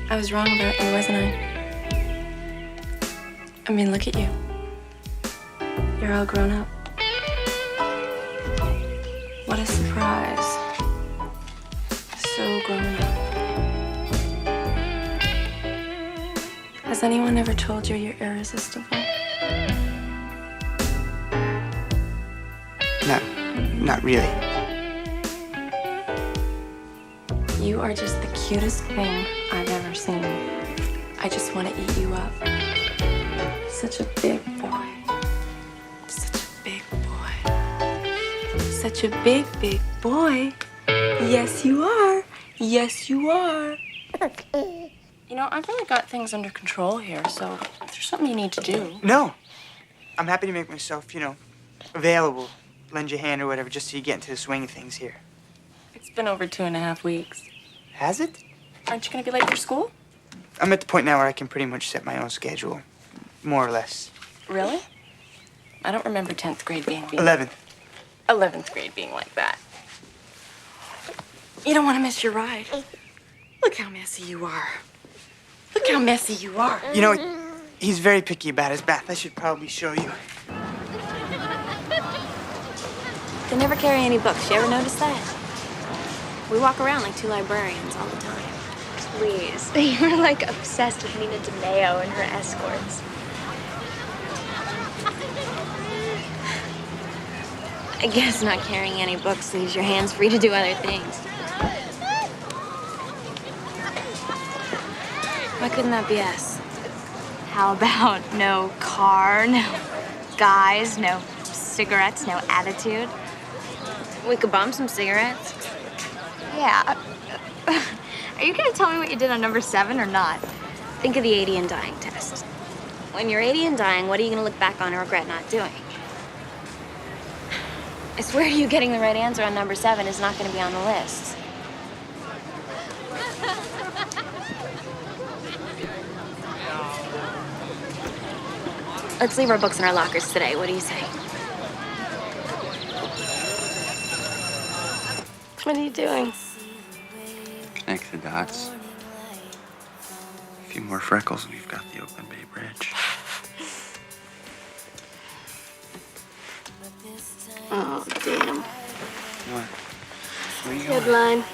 I was wrong about you, wasn't I? I mean, look at you. You're all grown up. What a surprise. So grown up. Has anyone ever told you you're irresistible? Not really. You are just the cutest thing I've ever seen. I just want to eat you up. Such a big boy. Such a big boy. Such a big, big boy. Yes, you are. Yes, you are. You know, I've really got things under control here, so if there's something you need to do. No. I'm happy to make myself, available. Lend your hand or whatever, just so you get into the swing of things here. It's been over 2.5 weeks. Has it? Aren't you gonna be late for school? I'm at the point now where I can pretty much set my own schedule. More or less. Really? I don't remember 10th grade being 11th. 11th grade being like that. You don't want to miss your ride. Look how messy you are. Look how messy you are. He's very picky about his bath. I should probably show you. They never carry any books. You ever notice that? We walk around like two librarians all the time. Please. You're like obsessed with Nina DeMeo and her escorts. I guess not carrying any books leaves your hands free to do other things. Why couldn't that be us? How about no car, no guys, no cigarettes, no attitude? We could bum some cigarettes. Yeah. Are you gonna tell me what you did on number 7 or not? Think of the 80 and dying test. When you're 80 and dying, what are you gonna look back on and regret not doing? I swear to you, getting the right answer on number 7 is not gonna be on the list. Let's leave our books in our lockers today. What do you say? What are you doing? Connect the dots. A few more freckles and we've got the Oakland Bay Bridge. Oh, damn. What? Where are you going? Headline.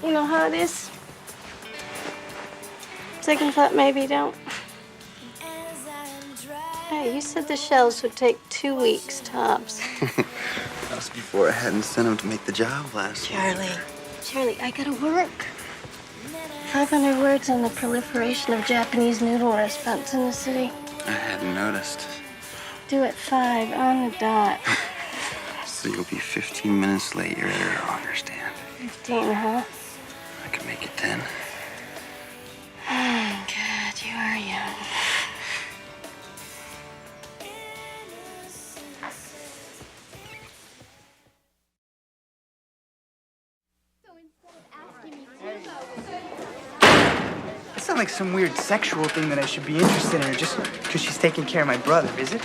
You know how it is. Second thought, maybe don't. Hey, you said the shelves would take 2 weeks tops. That was before I had incentive to make the job last Charlie, I gotta work. 500 words on the proliferation of Japanese noodle restaurants in the city. I hadn't noticed. Due at 5 on the dot. So you'll be 15 minutes late. Your editor will understand. 15, huh? I can make it 10. Oh, God, you are young. It's not like some weird sexual thing that I should be interested in her just because she's taking care of my brother, is it?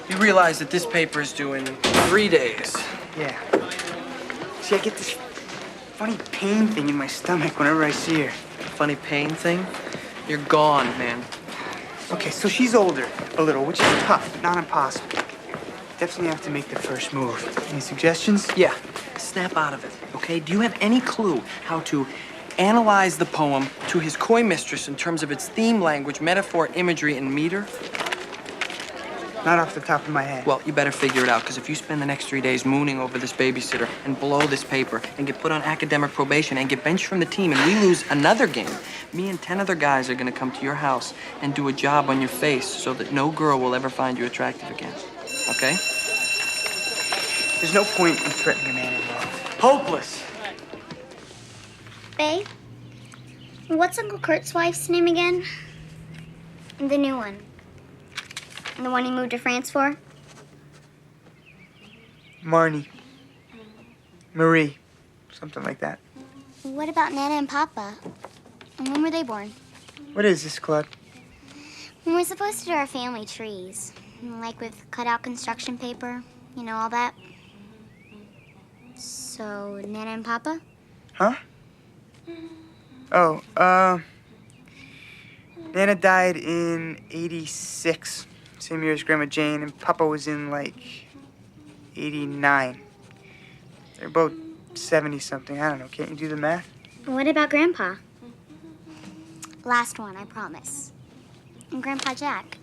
You realize that this paper is due in 3 days. Yeah. See, I get this funny pain thing in my stomach whenever I see her. Funny pain thing? You're gone, man. Okay, so she's older, a little, which is tough, but not impossible. Definitely have to make the first move. Any suggestions? Yeah, snap out of it, okay? Do you have any clue how to analyze the poem to his coy mistress in terms of its theme, language, metaphor, imagery, and meter? Not off the top of my head. Well, you better figure it out, because if you spend the next 3 days mooning over this babysitter and blow this paper and get put on academic probation and get benched from the team and we lose another game, me and 10 other guys are going to come to your house and do a job on your face so that no girl will ever find you attractive again. Okay? There's no point in threatening a man anymore. Hopeless. Babe, what's Uncle Kurt's wife's name again? The new one. The one he moved to France for? Marnie. Marie. Something like that. What about Nana and Papa? And when were they born? What is this, Claude? When we're supposed to do our family trees. Like with cutout construction paper. You know, all that. So, Nana and Papa? Huh? Oh, Nana died in 86, same year as Grandma Jane, and Papa was in, like, 89. They're both 70-something. I don't know. Can't you do the math? What about Grandpa? Last one, I promise. And Grandpa Jack.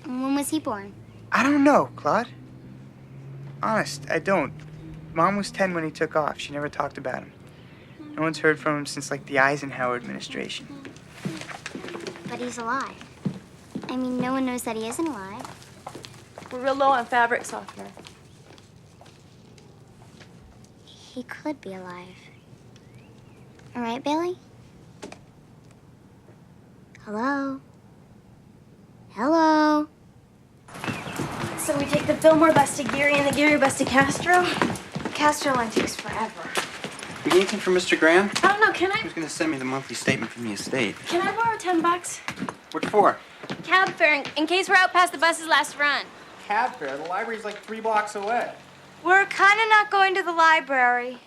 When was he born? I don't know, Claude. Honest, I don't. Mom was 10 when he took off. She never talked about him. No one's heard from him since, like, the Eisenhower administration. But he's alive. I mean, no one knows that he isn't alive. We're real low on fabric softener. He could be alive. All right, Bailey? Hello? Hello? So we take the Fillmore bus to Geary and the Geary bus to Castro? Castro line takes forever. You need anything from Mr. Graham? I don't know, can He was gonna send me the monthly statement from the estate. Can I borrow $10? What for? Cab fare, in case we're out past the bus's last run. Cab fare? The library's like 3 blocks away. We're kind of not going to the library.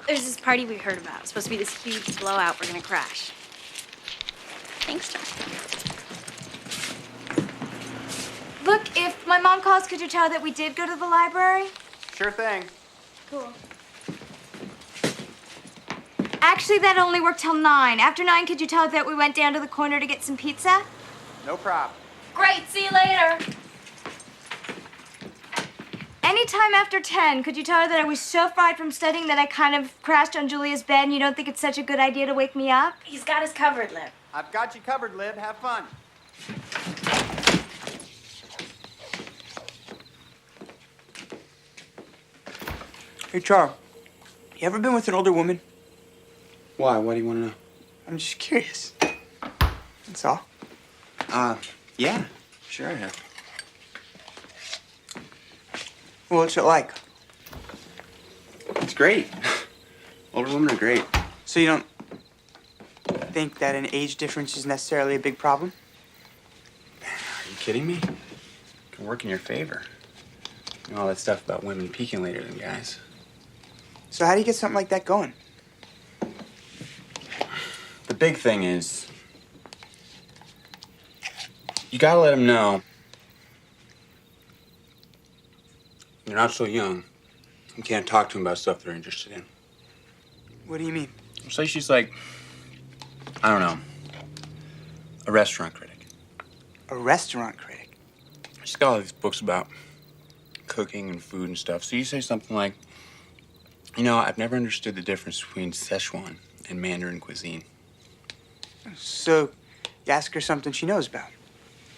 There's this party we heard about. It's supposed to be this huge blowout. We're gonna crash. Thanks, John. Look, if my mom calls, could you tell her that we did go to the library? Sure thing. Cool. Actually, that only worked till 9. After 9, could you tell her that we went down to the corner to get some pizza? No problem. Great, see you later. Anytime after 10, could you tell her that I was so fried from studying that I kind of crashed on Julia's bed and you don't think it's such a good idea to wake me up? He's got us covered, Lib. I've got you covered, Lib. Have fun. Hey, Charles. You ever been with an older woman? Why? What do you want to know? I'm just curious. That's all. Yeah. Sure I have. Well, what's it like? It's great. Older women are great. So you don't think that an age difference is necessarily a big problem? Are you kidding me? It can work in your favor. You know all that stuff about women peaking later than guys. So how do you get something like that going? The big thing is, you gotta let them know you're not so young. You can't talk to them about stuff they're interested in. What do you mean? Say she's like, I don't know, a restaurant critic. A restaurant critic? She's got all these books about cooking and food and stuff. So you say something like, you know, I've never understood the difference between Szechuan and Mandarin cuisine. So you ask her something she knows about?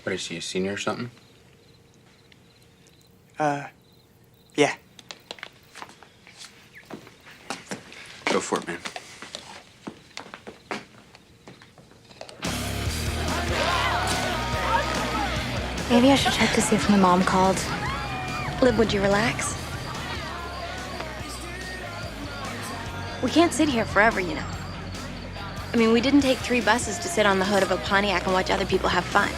What, is she a senior or something? Yeah. Go for it, man. Maybe I should check to see if my mom called. Lib, would you relax? We can't sit here forever, you know. I mean, we didn't take 3 buses to sit on the hood of a Pontiac and watch other people have fun.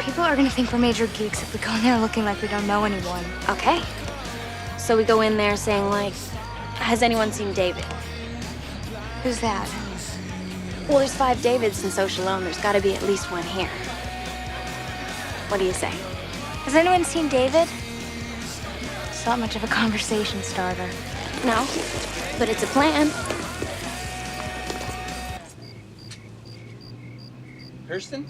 People are gonna think we're major geeks if we go in there looking like we don't know anyone. Okay. So we go in there saying, like, has anyone seen David? Who's that? Well, there's 5 Davids in Social Loan. There's got to be at least one here. What do you say? Has anyone seen David? It's not much of a conversation starter. No, but it's a plan. Kirsten?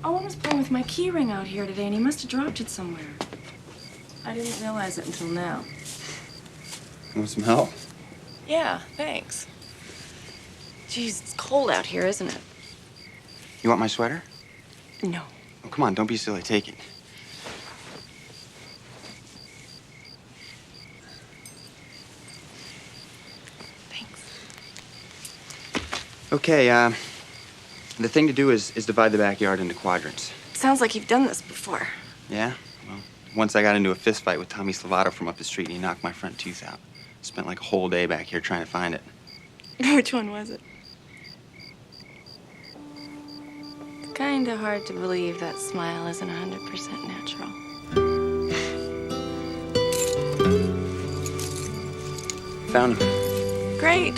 Owen was playing with my key ring out here today, and he must have dropped it somewhere. I didn't realize it until now. Want some help? Yeah, thanks. Geez, it's cold out here, isn't it? You want my sweater? No. Oh, come on, don't be silly. Take it. Thanks. Okay, the thing to do is divide the backyard into quadrants. Sounds like you've done this before. Yeah? Well, once I got into a fist fight with Tommy Slavato from up the street, and he knocked my front tooth out. Spent like a whole day back here trying to find it. Which one was it? It's kinda hard to believe that smile isn't 100% natural. Found him. Great.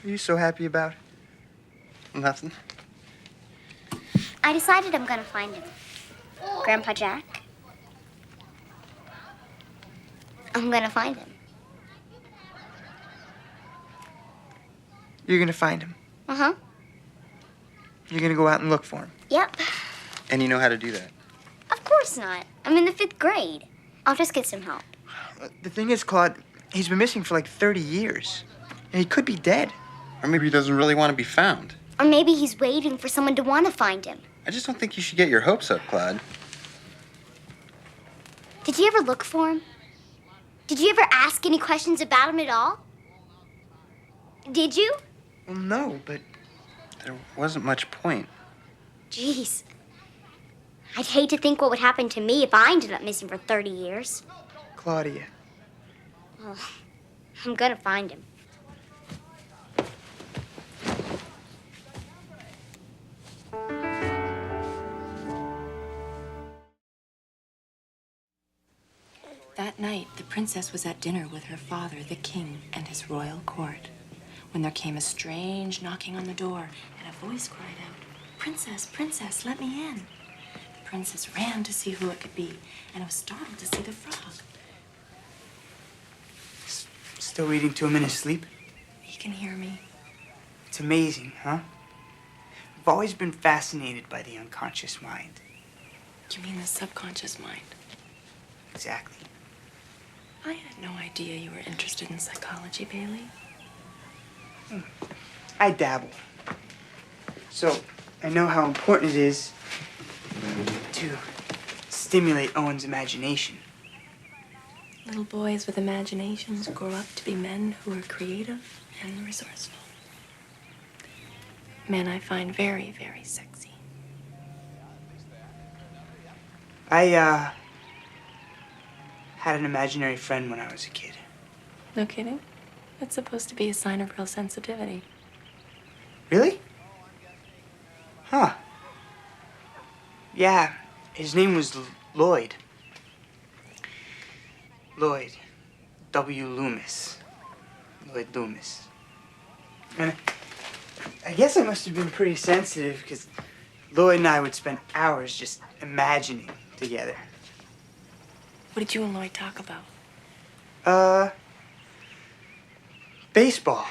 are you so happy about? Nothing. I decided I'm gonna find him. Grandpa Jack. I'm gonna find him. You're gonna find him. Uh-huh. You're gonna go out and look for him. Yep. And you know how to do that? Of course not. I'm in the 5th grade. I'll just get some help. The thing is, Claude, he's been missing for like 30 years. And he could be dead. Or maybe he doesn't really want to be found. Or maybe he's waiting for someone to want to find him. I just don't think you should get your hopes up, Claude. Did you ever look for him? Did you ever ask any questions about him at all? Did you? Well, no, but There wasn't much point. Jeez. I'd hate to think what would happen to me if I ended up missing for 30 years. Claudia. Well, I'm gonna find him. That night, the princess was at dinner with her father, the king, and his royal court, when there came a strange knocking on the door, and a voice cried out, "Princess, princess, let me in." The princess ran to see who it could be, and was startled to see the frog. Still reading to him in his sleep? He can hear me. It's amazing, huh? I've always been fascinated by the unconscious mind. You mean the subconscious mind? Exactly. I had no idea you were interested in psychology, Bailey. I dabble. So, I know how important it is to stimulate Owen's imagination. Little boys with imaginations grow up to be men who are creative and resourceful. Men I find very, very sexy. I, had an imaginary friend when I was a kid. No kidding? That's supposed to be a sign of real sensitivity. Really? Huh. Yeah, his name was Lloyd. Lloyd. W. Loomis. Lloyd Loomis. And I guess I must have been pretty sensitive because Lloyd and I would spend hours just imagining together. What did you and Lloyd talk about? Baseball,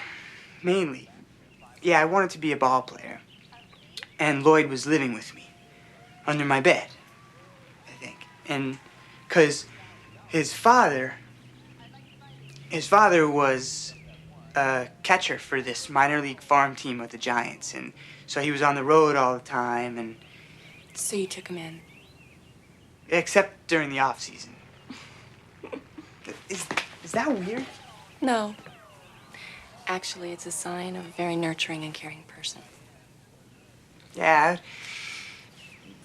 mainly. Yeah, I wanted to be a ball player. And Lloyd was living with me, under my bed, I think. And, 'cause his father was a catcher for this minor league farm team with the Giants. And so he was on the road all the time, and... So you took him in? Except during the off season. Is that weird? No. Actually, it's a sign of a very nurturing and caring person. Yeah,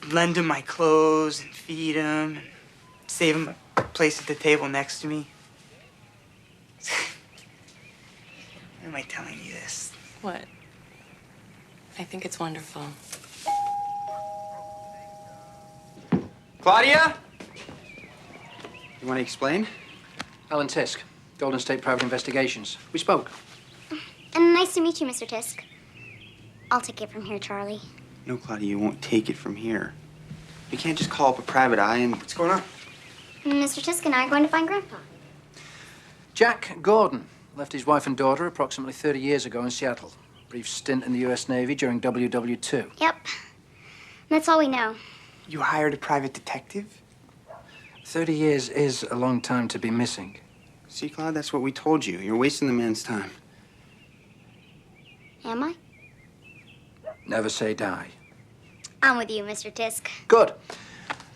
I'd lend him my clothes and feed him, and save him a place at the table next to me. Why am I telling you this? What? I think it's wonderful. Claudia? You want to explain? Alan Tisk, Golden State Private Investigations. We spoke. And nice to meet you, Mr. Tisk. I'll take it from here, Charlie. No, Claudia, you won't take it from here. You can't just call up a private eye and... What's going on? Mr. Tisk and I are going to find Grandpa. Jack Gordon left his wife and daughter approximately 30 years ago in Seattle. Brief stint in the U.S. Navy during WW2. Yep. That's all we know. You hired a private detective? 30 years is a long time to be missing. See, Claude, that's what we told you. You're wasting the man's time. Am I? Never say die. I'm with you, Mr. Tisk. Good.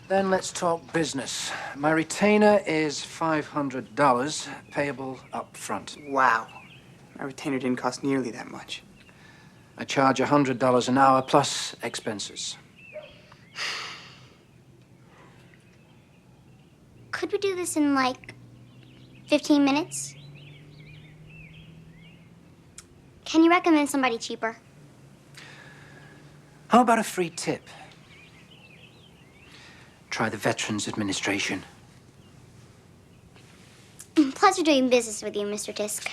Then let's talk business. My retainer is $500, payable up front. Wow. My retainer didn't cost nearly that much. I charge $100 an hour plus expenses. Could we do this in, like, 15 minutes? Can you recommend somebody cheaper? How about a free tip? Try the Veterans Administration. Pleasure doing business with you, Mr. Tisk.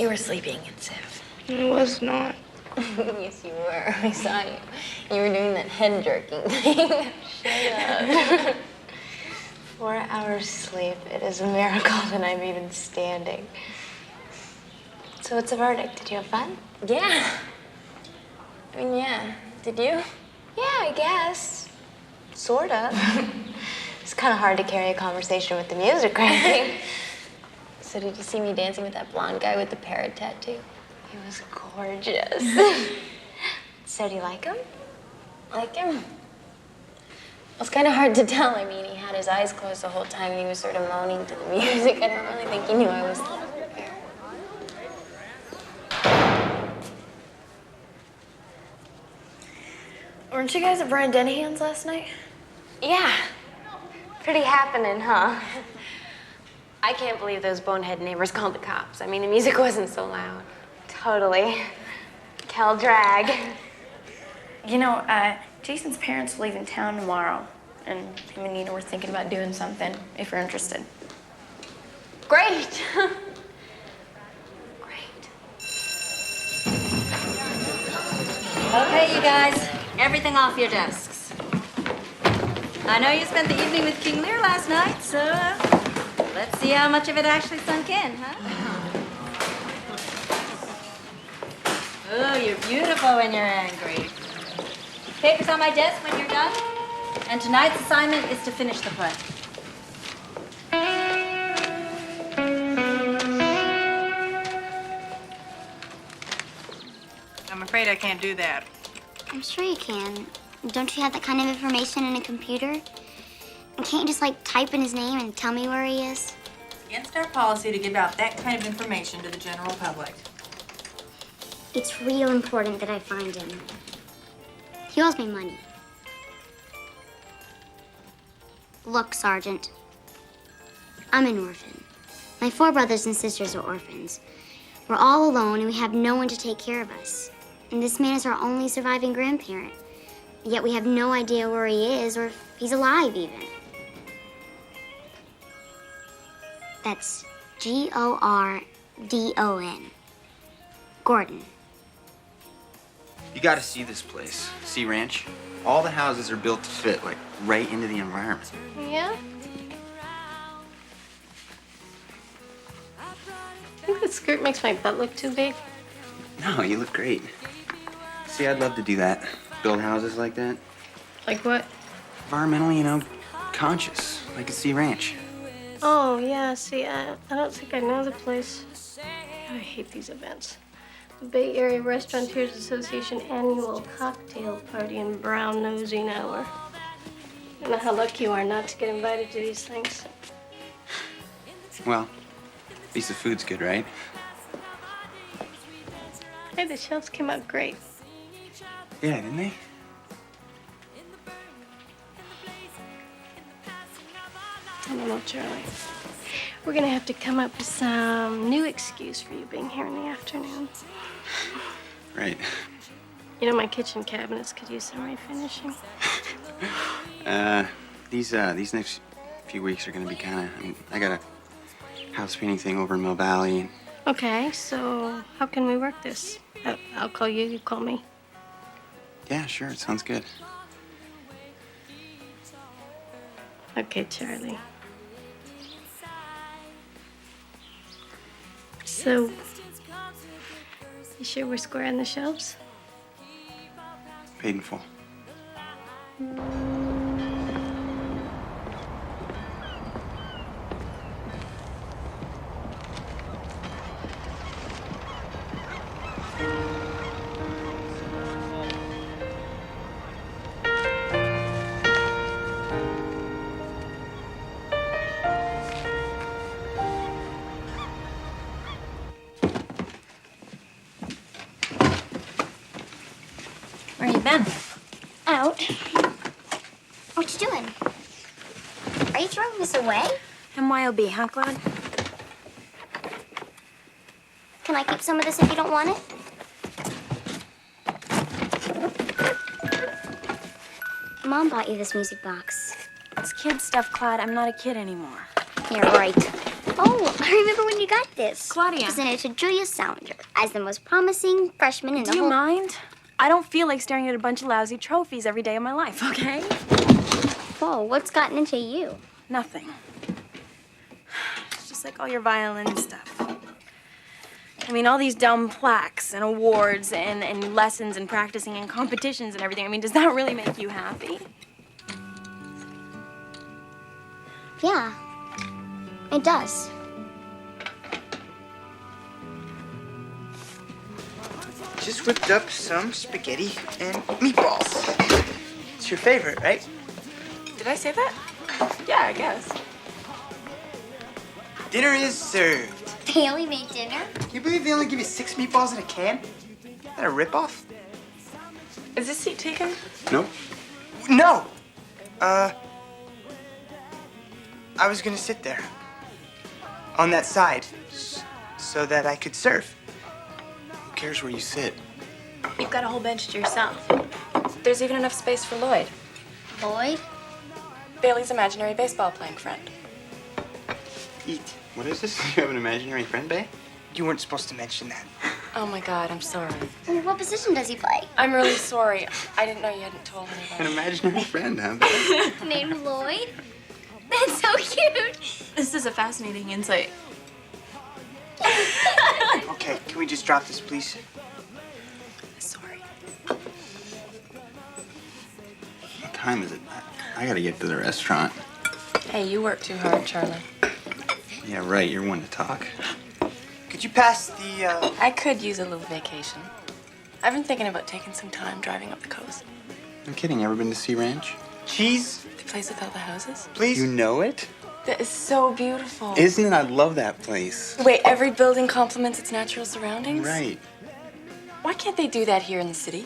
You were sleeping in Civ. It was not. Yes, you were. I saw you. You were doing that head jerking thing. Shut up. 4 hours sleep. It is a miracle that I'm even standing. So what's the verdict? Did you have fun? Yeah. I mean, yeah. Did you? Yeah, I guess. Sort of. It's kind of hard to carry a conversation with the music cranking. So did you see me dancing with that blonde guy with the parrot tattoo? He was gorgeous. So do you like him? Like him? Well, it's kind of hard to tell. I mean, he had his eyes closed the whole time and he was sort of moaning to the music. I don't really think he knew I was there. Weren't you guys at Brian Dennehan's last night? Yeah. Pretty happening, huh? I can't believe those bonehead neighbors called the cops. I mean, the music wasn't so loud. Totally. Kel drag. You know, Jason's parents will leave in town tomorrow, and him and Nina were thinking about doing something, if you're interested. Great. Great. Okay, you guys, everything off your desks. I know you spent the evening with King Lear last night, so let's see how much of it actually sunk in, huh? Oh, you're beautiful when you're angry. Papers on my desk when you're done. And tonight's assignment is to finish the play. I'm afraid I can't do that. I'm sure you can. Don't you have that kind of information in a computer? And can't you just, like, type in his name and tell me where he is? It's against our policy to give out that kind of information to the general public. It's real important that I find him. He owes me money. Look, Sergeant. I'm an orphan. My 4 brothers and sisters are orphans. We're all alone and we have no one to take care of us. And this man is our only surviving grandparent. Yet we have no idea where he is or if he's alive even. That's Gordon. Gordon. You gotta see this place. Sea Ranch. All the houses are built to fit, like, right into the environment. Yeah? I think the skirt makes my butt look too big. No, you look great. See, I'd love to do that. Build houses like that. Like what? Environmentally, you know, conscious, like a Sea Ranch. Oh, yeah, see, I don't think I know the place. I hate these events. The Bay Area Restaurateurs Association annual cocktail party in brown nosing hour. I don't know how lucky you are not to get invited to these things. Well, at least the food's good, right? Hey, the shelves came out great. Yeah, didn't they? I don't know, Charlie. We're gonna have to come up with some new excuse for you being here in the afternoon. Right. You know, my kitchen cabinets could use some refinishing. These next few weeks are gonna be kinda, I mean, I got a house painting thing over in Mill Valley. Okay, so how can we work this? I'll call you, you call me. Yeah, sure, it sounds good. Okay, Charlie. So, you sure we're square on the shelves? Paid in full. Where you been? Out. What you doing? Are you throwing this away? MYOB, huh, Claude? Can I keep some of this if you don't want it? Mom bought you this music box. It's kid stuff, Claude. I'm not a kid anymore. You're right. Oh, I remember when you got this. Claudia. Presented to Julia Salinger as the most promising freshman in the Do whole... you mind? I don't feel like staring at a bunch of lousy trophies every day of my life, okay? Whoa, what's gotten into you? Nothing. It's just like all your violin stuff. I mean, all these dumb plaques and awards and lessons and practicing and competitions and everything. I mean, does that really make you happy? Yeah, it does. Just whipped up some spaghetti and meatballs. It's your favorite, right? Did I say that? Yeah, I guess. Dinner is served. They only made dinner? Can you believe they only give you 6 meatballs in a can? Is that a ripoff? Is this seat taken? Nope. No! I was gonna sit there. On that side. So that I could serve. Who cares where you sit? You've got a whole bench to yourself. There's even enough space for Lloyd. Lloyd? Bailey's imaginary baseball playing friend. Eat. What is this? You have an imaginary friend, babe? You weren't supposed to mention that. Oh my God, I'm sorry. And what position does he play? I'm really sorry. I didn't know you hadn't told An anybody. imaginary friend, huh, babe? Named Lloyd? That's so cute. This is a fascinating insight. Okay, can we just drop this, please? Sorry. What time is it? I gotta get to the restaurant. Hey, you work too hard, Charlie. Yeah, right. You're one to talk. Could you pass the, I could use a little vacation. I've been thinking about taking some time driving up the coast. I'm kidding. Ever been to Sea Ranch? cheese, The place with all the houses? please? You know it? That is so beautiful. Isn't it? I love that place. Wait, every building complements its natural surroundings? Right. Why can't they do that here in the city?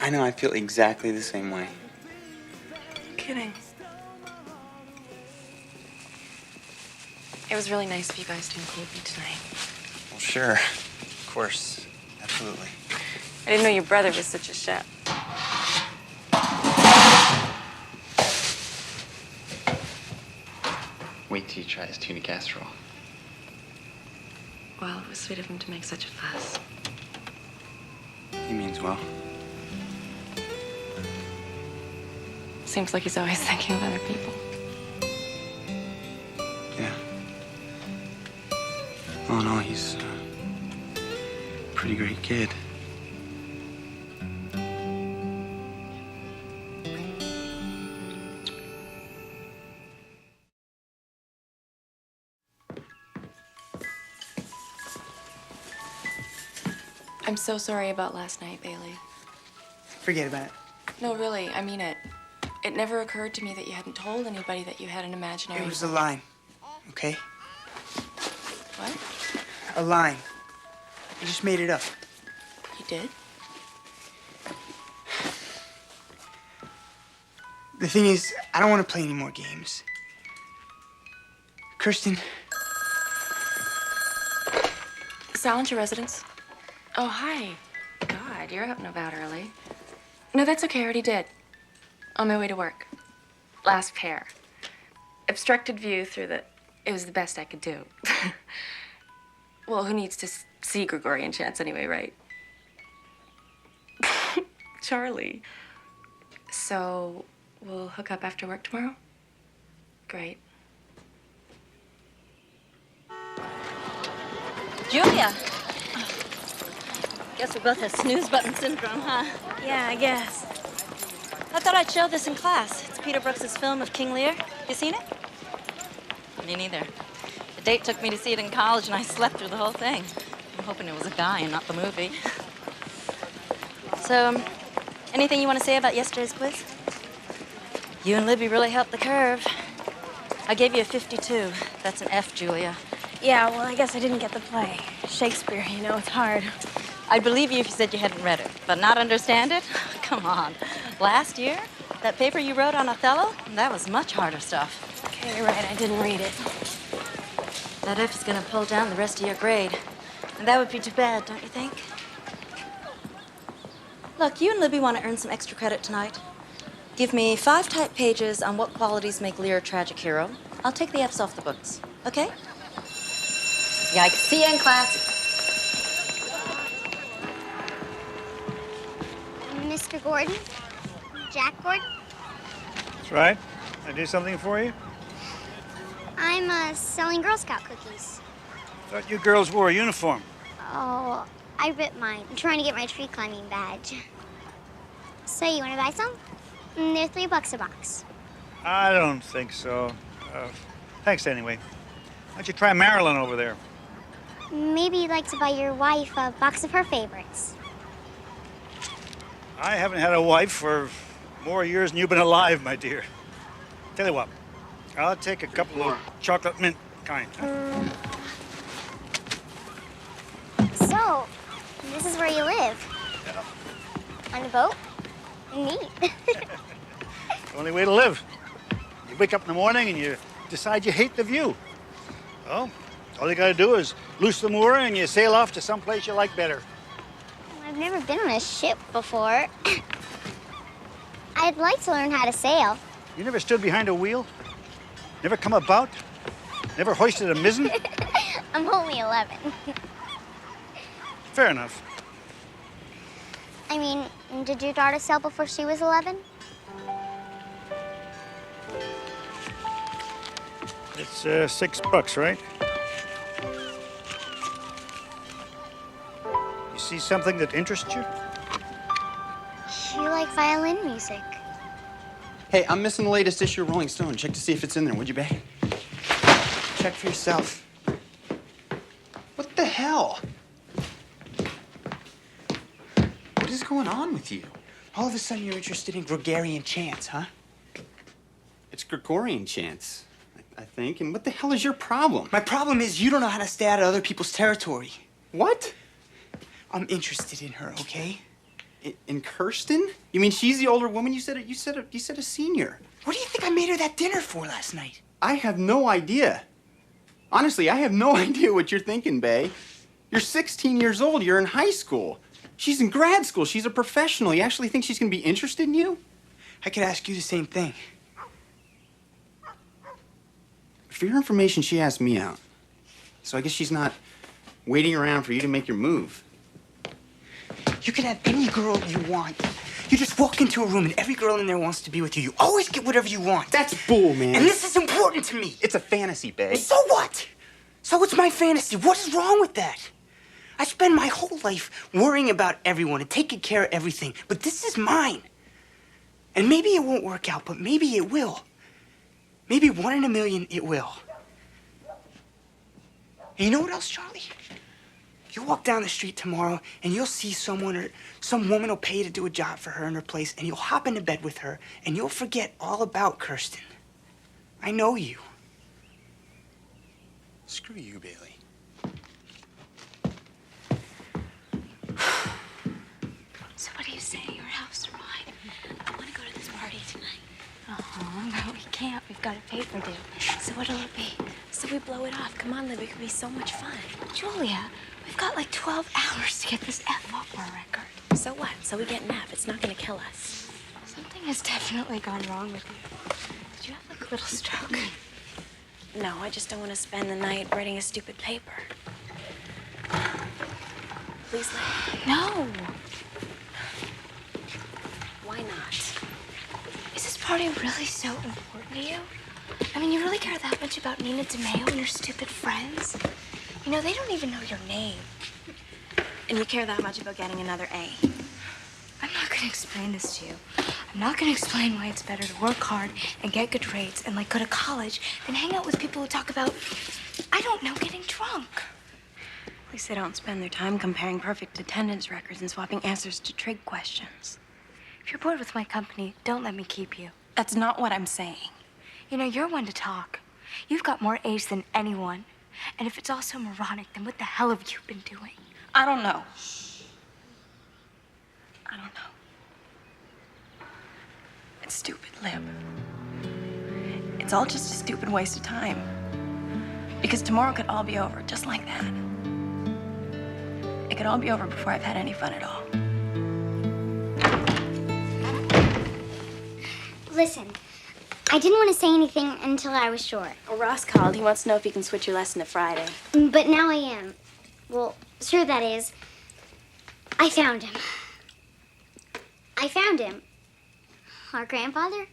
I know. I feel exactly the same way. Kidding. It was really nice of you guys to include me tonight. Well, sure. Of course. Absolutely. I didn't know your brother was such a chef. Wait till you try his tuna casserole. Well, it was sweet of him to make such a fuss. He means well. Seems like he's always thinking of other people. Yeah. Oh, no, he's a pretty great kid. I'm so sorry about last night, Bailey. Forget about it. No, really, I mean it. It never occurred to me that you hadn't told anybody that you had an imaginary... It was a line, okay? What? A line. I just made it up. You did? The thing is, I don't want to play any more games. Kirsten, Salinger residence. Oh, hi. God, you're up and about early. No, that's okay, I already did. On my way to work. Last pair. Obstructed view through the... It was the best I could do. Well, who needs to see Gregorian chants anyway, right? Charlie. So, we'll hook up after work tomorrow? Great. Julia. Guess we both have snooze button syndrome, huh? Yeah, I guess. I thought I'd show this in class. It's Peter Brooks's film of King Lear. You seen it? Me neither. The date took me to see it in college, and I slept through the whole thing. I'm hoping it was a guy and not the movie. So, anything you want to say about yesterday's quiz? You and Libby really helped the curve. I gave you a 52. That's an F, Julia. Yeah, well, I guess I didn't get the play. Shakespeare, you know, it's hard. I'd believe you if you said you hadn't read it, but not understand it? Come on. Last year, that paper you wrote on Othello, that was much harder stuff. Okay, you're right, I didn't read it. That F is gonna pull down the rest of your grade. And that would be too bad, don't you think? Look, you and Libby want to earn some extra credit tonight. Give me 5 type pages on what qualities make Lear a tragic hero. I'll take the F's off the books, okay? Yikes. See you in class. Mr. Gordon? Jack Gordon? That's right. Can I do something for you? I'm selling Girl Scout cookies. Thought you girls wore a uniform. Oh, I ripped mine. I'm trying to get my tree climbing badge. So you want to buy some? They're $3 a box. I don't think so. Thanks anyway. Why don't you try Marilyn over there? Maybe you'd like to buy your wife a box of her favorites. I haven't had a wife for more years than you've been alive, my dear. Tell you what, I'll take a couple of chocolate mint kind. So, this is where you live? Yeah. On a boat? Neat. The only way to live. You wake up in the morning and you decide you hate the view. Well, all you gotta do is loose the moor and you sail off to someplace you like better. I've never been on a ship before. I'd like to learn how to sail. You never stood behind a wheel? Never come about? Never hoisted a mizzen? I'm only 11. Fair enough. I mean, did your daughter sail before she was 11? It's $6, right? You see something that interests you? You like violin music. Hey, I'm missing the latest issue of Rolling Stone. Check to see if it's in there, would you, babe? Check for yourself. What the hell? What is going on with you? All of a sudden, you're interested in Gregorian chants, huh? It's Gregorian chants, I think. And what the hell is your problem? My problem is you don't know how to stay out of other people's territory. What? I'm interested in her, okay? In Kirsten? You mean she's the older woman? You said a senior. What do you think I made her that dinner for last night? I have no idea. Honestly, I have no idea what you're thinking, Bae. You're 16 years old. You're in high school. She's in grad school. She's a professional. You actually think she's going to be interested in you? I could ask you the same thing. For your information, she asked me out. So I guess she's not waiting around for you to make your move. You can have any girl you want. You just walk into a room and every girl in there wants to be with you. You always get whatever you want. That's bull, man. And this is important to me. It's a fantasy, Bae. So what? So it's my fantasy. What is wrong with that? I spend my whole life worrying about everyone and taking care of everything. But this is mine. And maybe it won't work out, but maybe it will. Maybe 1 in a million it will. And you know what else, Charlie? You walk down the street tomorrow and you'll see someone or some woman will pay you to do a job for her in her place and you'll hop into bed with her and you'll forget all about Kirsten. I know you. Screw you, Bailey. So what do you say, your house or mine? I want to go to this party tonight. No, we can't. We've got a paper due. So what'll it be? So we blow it off. Come on, Libby. It could be so much fun. Julia, we've got like 12 hours to get this F off our record. So what? So we get an F. It's not going to kill us. Something has definitely gone wrong with you. Did you have like a little stroke? No, I just don't want to spend the night writing a stupid paper. Please, Libby. No. Why not? Is this party really so important to you? I mean, you really care that much about Nina DeMeo and your stupid friends? You know, they don't even know your name. And you care that much about getting another A. I'm not gonna explain this to you. I'm not gonna explain why it's better to work hard and get good grades and, like, go to college than hang out with people who talk about, I don't know, getting drunk. At least they don't spend their time comparing perfect attendance records and swapping answers to trig questions. If you're bored with my company, don't let me keep you. That's not what I'm saying. You know, you're one to talk. You've got more A's than anyone. And if it's all so moronic, then what the hell have you been doing? I don't know. I don't know. It's stupid, Lib. It's all just a stupid waste of time. Because tomorrow could all be over, just like that. It could all be over before I've had any fun at all. Listen, I didn't want to say anything until I was sure. Well, Ross called. He wants to know if he can switch your lesson to Friday. But now I am. Well, sure that is. I found him. I found him. Our grandfather?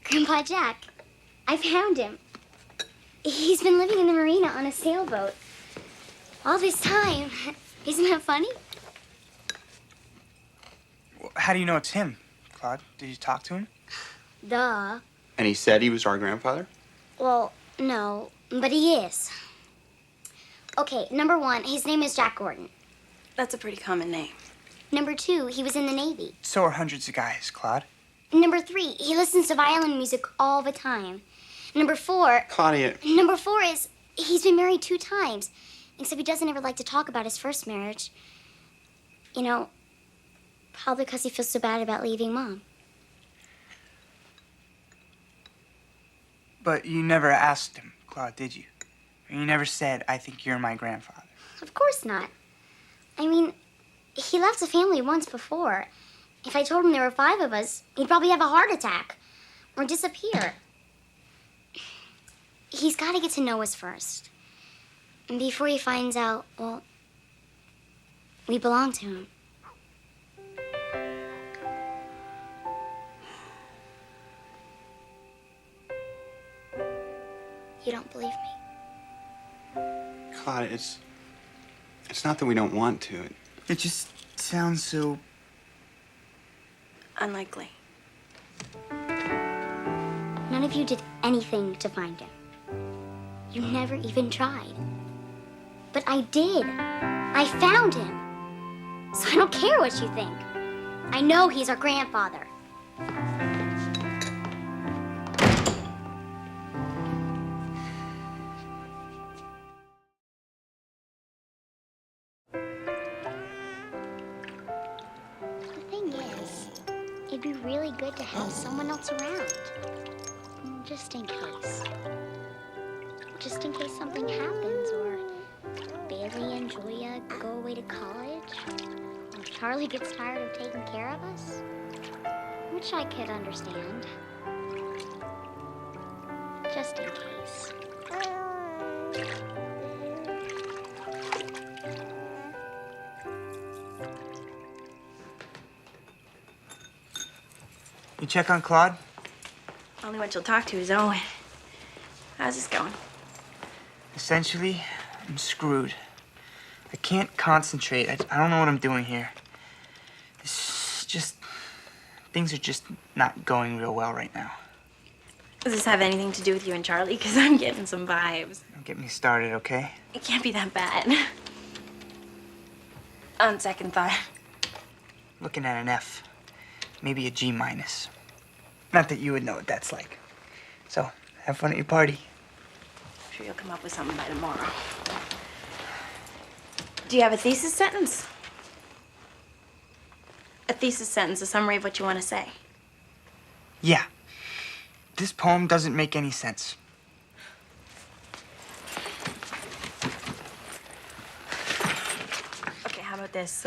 Grandpa Jack. I found him. He's been living in the marina on a sailboat all this time. Isn't that funny? Well, how do you know it's him, Claude? Did you talk to him? Duh. And he said he was our grandfather? Well, no, but he is. Okay, number one, his name is Jack Gordon. That's a pretty common name. Number two, he was in the Navy. So are hundreds of guys, Claude. Number three, he listens to violin music all the time. Number four... Claudia. Number four is he's been married 2 times, except he doesn't ever like to talk about his first marriage. You know, probably because he feels so bad about leaving Mom. But you never asked him, Claude, did you? You never said, I think you're my grandfather. Of course not. I mean, he left the family once before. If I told him there were 5 of us, he'd probably have a heart attack or disappear. He's got to get to know us first. And before he finds out, well, we belong to him. You don't believe me? Claudia, it's not that we don't want to. It just sounds so... Unlikely. None of you did anything to find him. You never even tried. But I did. I found him. So I don't care what you think. I know he's our grandfather. The thing is, it'd be really good to have someone else around. Just in case. Just in case something happens, or Bailey and Julia go away to college, or Charlie gets tired of taking care of us, which I could understand. Just in case. You check on Claude? Only one she'll talk to is Owen. How's this going? Essentially, I'm screwed. I can't concentrate. I don't know what I'm doing here. It's just... Things are just not going real well right now. Does this have anything to do with you and Charlie? Because I'm getting some vibes. Don't get me started, okay? It can't be that bad. On second thought. Looking at an F. Maybe a G minus. Not that you would know what that's like. So, have fun at your party. I'm sure you'll come up with something by tomorrow. Do you have a thesis sentence? A thesis sentence, a summary of what you want to say. Yeah. This poem doesn't make any sense. Okay, how about this?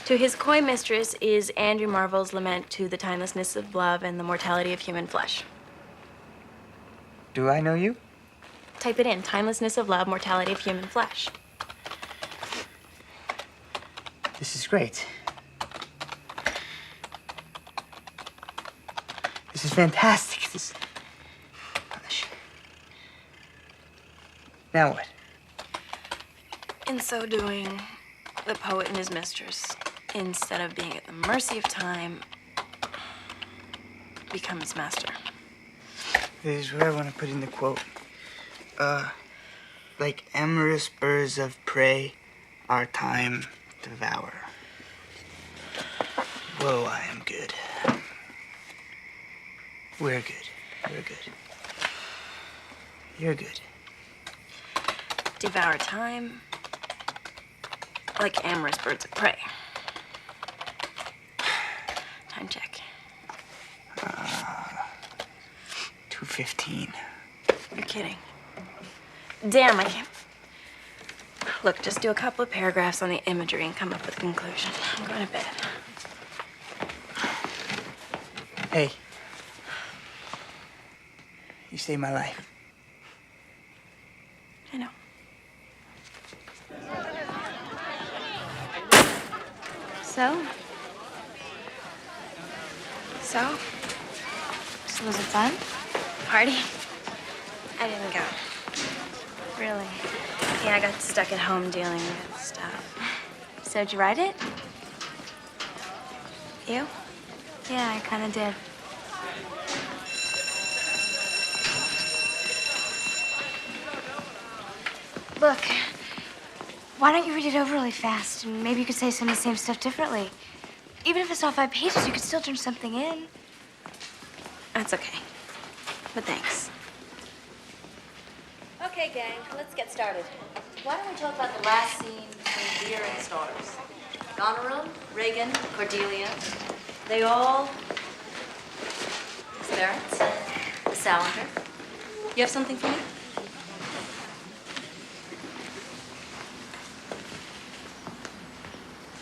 To his coy mistress is Andrew Marvell's lament to the timelessness of love and the mortality of human flesh. Do I know you? Type it in, timelessness of love, mortality of human flesh. This is great. This is fantastic. This... Now what? In so doing, the poet and his mistress, instead of being at the mercy of time, become its master. This is where I want to put in the quote. Like amorous birds of prey, our time devour. Whoa, I am good. We're good. We're good. You're good. Devour time, like amorous birds of prey. Time check. 2:15. You're kidding. Damn, I can't. Look, just do a couple of paragraphs on the imagery and come up with a conclusion. I'm going to bed. Hey. saved my life. I know. So? So was it fun? Party? I didn't go. Really? Yeah, I got stuck at home dealing with stuff. So did you write it? You? Yeah, I kind of did. Look, why don't you read it over really fast, and maybe you could say some of the same stuff differently. Even if it's all 5 pages, you could still turn something in. That's okay. But thanks. Okay, gang, let's get started. Why don't we talk about the last scene between Deer and Stars? Goneril, Reagan, Cordelia, they all... His parents, the Salinger. You have something for me?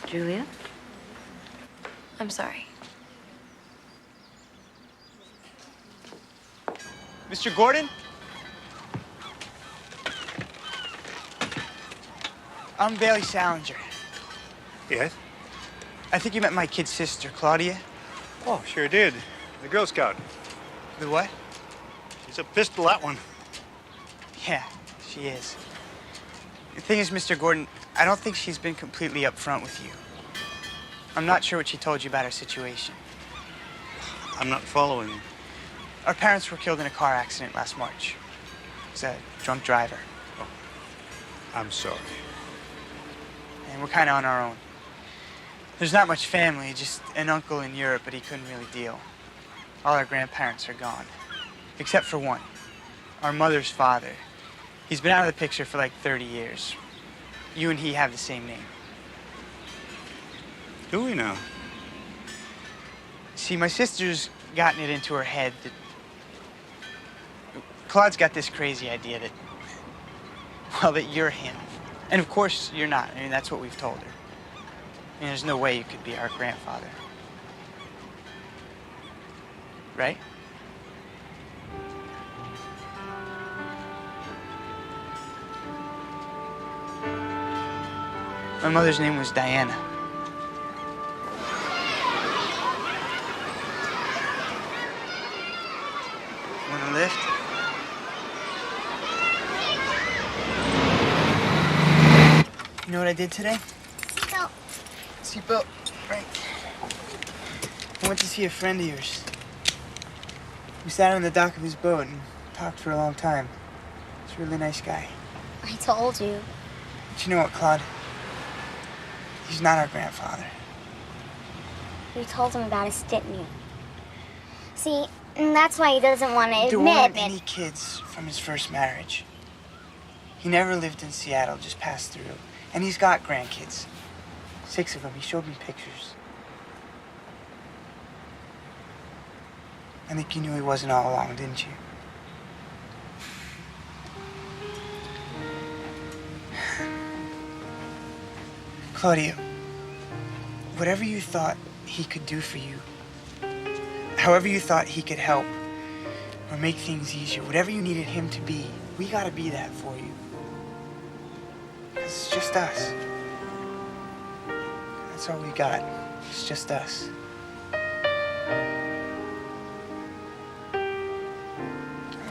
Julia? I'm sorry. Mr. Gordon? I'm Bailey Salinger. Yes? I think you met my kid's sister, Claudia. Oh, sure did. The Girl Scout. The what? She's a pistol, that one. Yeah, she is. The thing is, Mr. Gordon, I don't think she's been completely upfront with you. I'm not sure what she told you about her situation. I'm not following you. Our parents were killed in a car accident last March. It was a drunk driver. Oh, I'm sorry. And we're kind of on our own. There's not much family, just an uncle in Europe, but he couldn't really deal. All our grandparents are gone, except for one, our mother's father. He's been out of the picture for like 30 years. You and he have the same name. Do we now? See, my sister's gotten it into her head that Claude's got this crazy idea that, well, that you're him. And of course, you're not. I mean, that's what we've told her. I mean, there's no way you could be our grandfather. Right? My mother's name was Diana. Want a lift? You know what I did today? Seatbelt. Seatbelt, right. I went to see a friend of yours. We sat on the dock of his boat and talked for a long time. He's a really nice guy. I told you. But you know what, Claude? He's not our grandfather. We told him about his didn't you? See, and that's why he doesn't want to There admit weren't that. any kids from his first marriage. He never lived in Seattle, just passed through. And he's got grandkids. 6 of them. He showed me pictures. I think you knew he wasn't all along, didn't you? Claudia, whatever you thought he could do for you, however you thought he could help or make things easier, whatever you needed him to be, we gotta be that for you. Because it's just us. That's all we got. It's just us.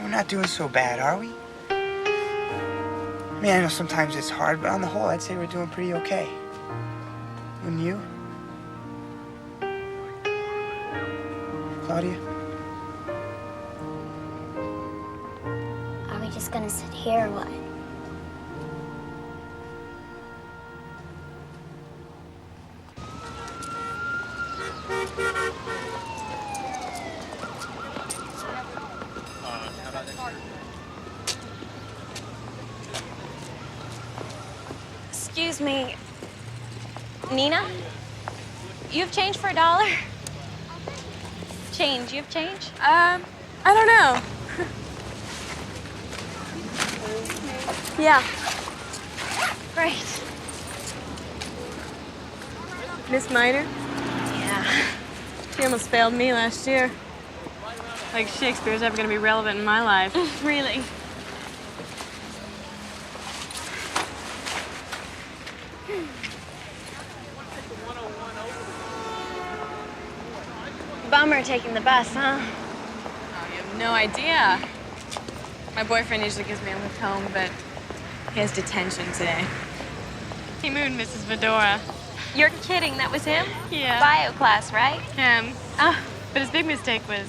We're not doing so bad, are we? I mean, I know sometimes it's hard, but on the whole, I'd say we're doing pretty okay. Wouldn't you? Claudia? Are we just gonna sit here or what? Excuse me, Nina? You have change for $1? Change, you have change? I don't know. Yeah. Great. Miss Miner? Yeah. She almost failed me last year. Like Shakespeare's ever gonna be relevant in my life. Really? Bummer taking the bus, huh? Oh, you have no idea. My boyfriend usually gives me a lift home, but he has detention today. He mooned Mrs. Fedora. You're kidding, that was him? Yeah. Bio class, right? Him. But his big mistake was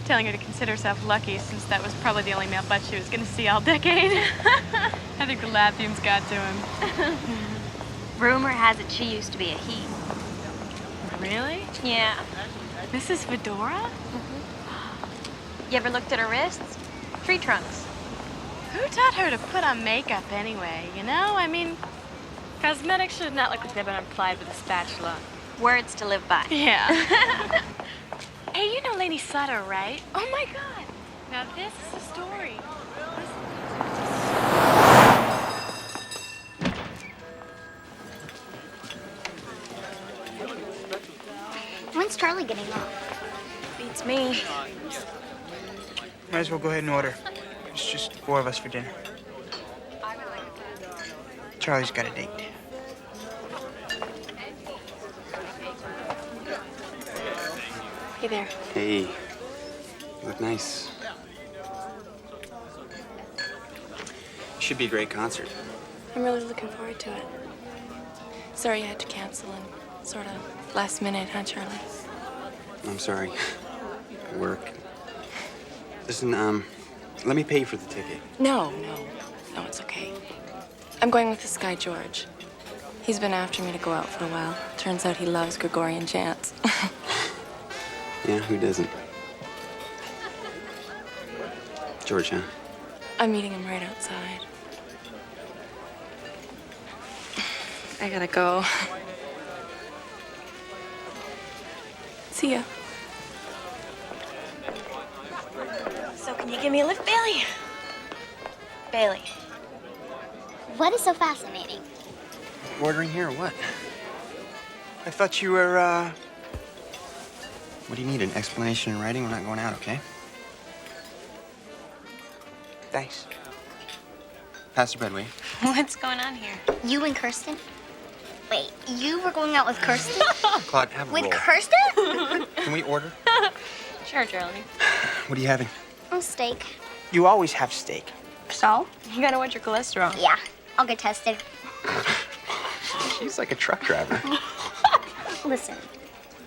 telling her to consider herself lucky, since that was probably the only male butt she was gonna see all decade. I think the lab fumes got to him. Rumor has it she used to be a he. Really? Yeah. Mrs. Fedora? You ever looked at her wrists? Tree trunks. Who taught her to put on makeup anyway, you know? I mean, cosmetics should not look like they've been applied with a spatula. Words to live by. Yeah. Hey, you know Lady Sutter, right? Oh my God. Now this is the story. When's Charlie getting off? Beats me. Might as well go ahead and order. It's just 4 of us for dinner. Charlie's got a date. Hey there. Hey, you look nice. Should be a great concert. I'm really looking forward to it. Sorry I had to cancel and sort of last minute, huh, Charlie? I'm sorry. Work. Listen, let me pay for the ticket. No, it's okay. I'm going with this guy, George. He's been after me to go out for a while. Turns out he loves Gregorian chants. Yeah, who doesn't? George, huh? I'm meeting him right outside. I gotta go. See ya. So can you give me a lift, Bailey? Bailey. What is so fascinating? Ordering here or what? I thought you were, What do you need, an explanation in writing? We're not going out, okay? Thanks. Pass the bread, will you? What's going on here? You and Kirsten? Wait, you were going out with Kirsten? Claude, have a With roll. Kirsten? Can we order? Sure, Charlie. What are you having? Oh, steak. You always have steak. So? You gotta watch your cholesterol. Yeah, I'll get tested. She's like a truck driver. Listen,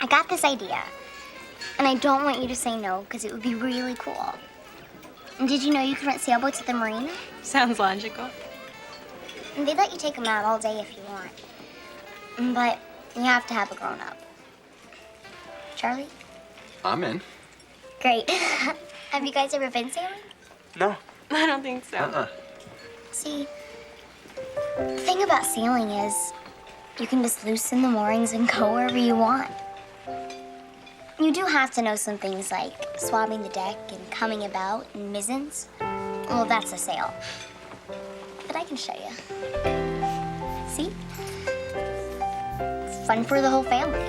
I got this idea. And I don't want you to say no, because it would be really cool. And did you know you can rent sailboats at the marina? Sounds logical. And they let you take them out all day if you want. But you have to have a grown-up. Charlie? I'm in. Great. Have you guys ever been sailing? No. I don't think so. See, the thing about sailing is you can just loosen the moorings and go wherever you want. You do have to know some things like swabbing the deck and coming about and mizens. Well, that's a sail. But I can show you. See? Fun for the whole family.